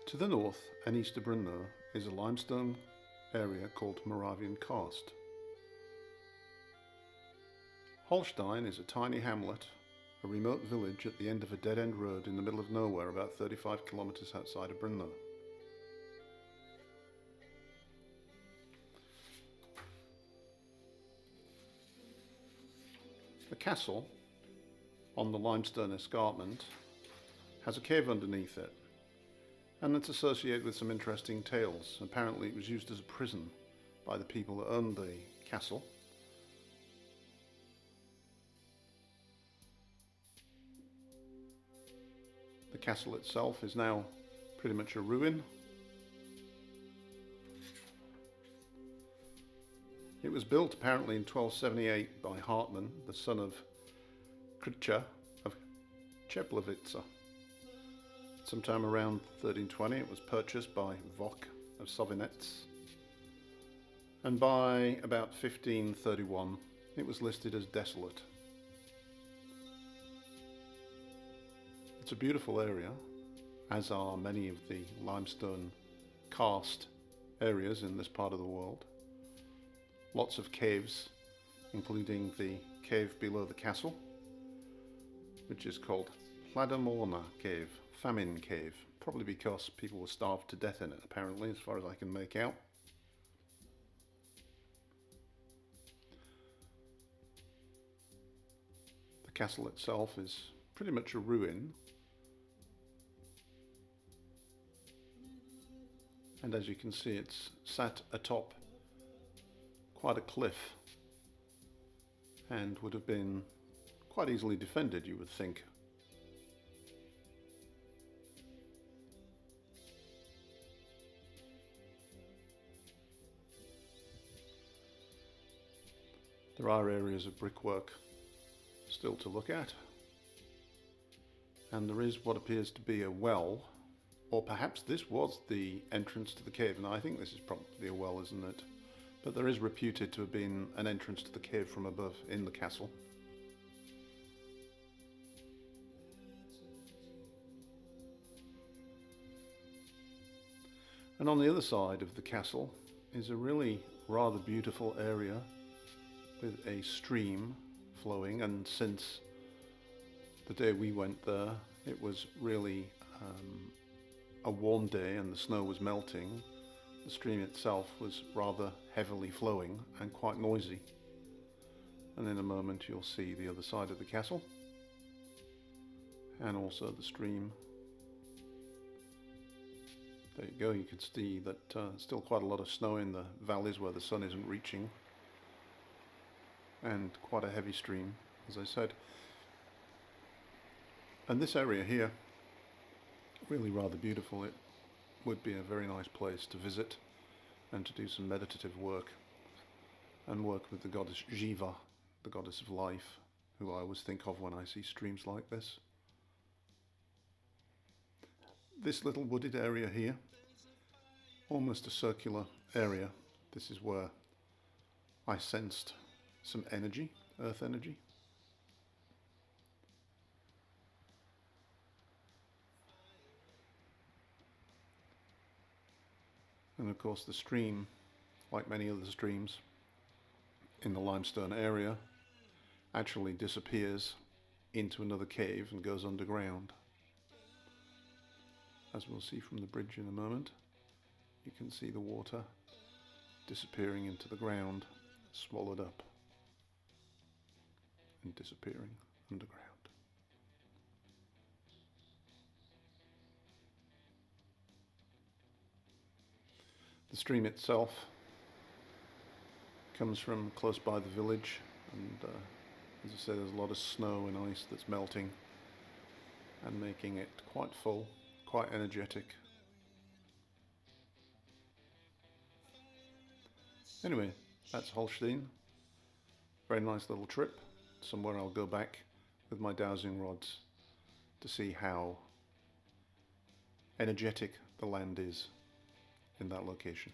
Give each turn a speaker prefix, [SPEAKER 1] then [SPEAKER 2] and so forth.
[SPEAKER 1] To the north and east of Brno is a limestone area called Moravian Karst. Holstejn is a tiny hamlet, a remote village at the end of a dead-end road in the middle of nowhere about 35 kilometers outside of Brno. The castle, on the limestone escarpment, has a cave underneath it, and it's associated with some interesting tales. Apparently it was used as a prison by the people that owned the castle. The castle itself is now pretty much a ruin. It was built apparently in 1278 by Hartman, the son of Krtcha of Cheblovice. Sometime around 1320 it was purchased by Vok of Sovinets, and by about 1531 it was listed as desolate. It's a beautiful area, as are many of the limestone karst areas in this part of the world. Lots of caves, including the cave below the castle, which is called Hladomorna Cave, Famine Cave, probably because people were starved to death in it, apparently, as far as I can make out. The castle itself is pretty much a ruin, and as you can see, it's sat atop quite a cliff and would have been quite easily defended, you would think. There are areas of brickwork still to look at, and there is what appears to be a well, or perhaps this was the entrance to the cave, and I think this is probably a well, isn't it? But there is reputed to have been an entrance to the cave from above in the castle. And on the other side of the castle is a really rather beautiful area with a stream flowing, and since the day we went there it was really a warm day and the snow was melting. The stream itself was rather heavily flowing and quite noisy, and in a moment you'll see the other side of the castle and also the stream. There you go, you can see that still quite a lot of snow in the valleys where the sun isn't reaching, and quite a heavy stream, as I said. And this area here, really rather beautiful. It would be a very nice place to visit and to do some meditative work and work with the goddess Jiva, the goddess of life, who I always think of when I see streams like this. This little wooded area here, almost a circular area, this is where I sensed some energy, earth energy. And of course the stream, like many other streams in the limestone area, actually disappears into another cave and goes underground. As we'll see from the bridge in a moment, you can see the water disappearing into the ground, swallowed up and disappearing underground. The stream itself comes from close by the village, and as I say, there's a lot of snow and ice that's melting and making it quite full, quite energetic. Anyway, that's Holstejn. Very nice little trip. Somewhere I'll go back with my dowsing rods to see how energetic the land is in that location.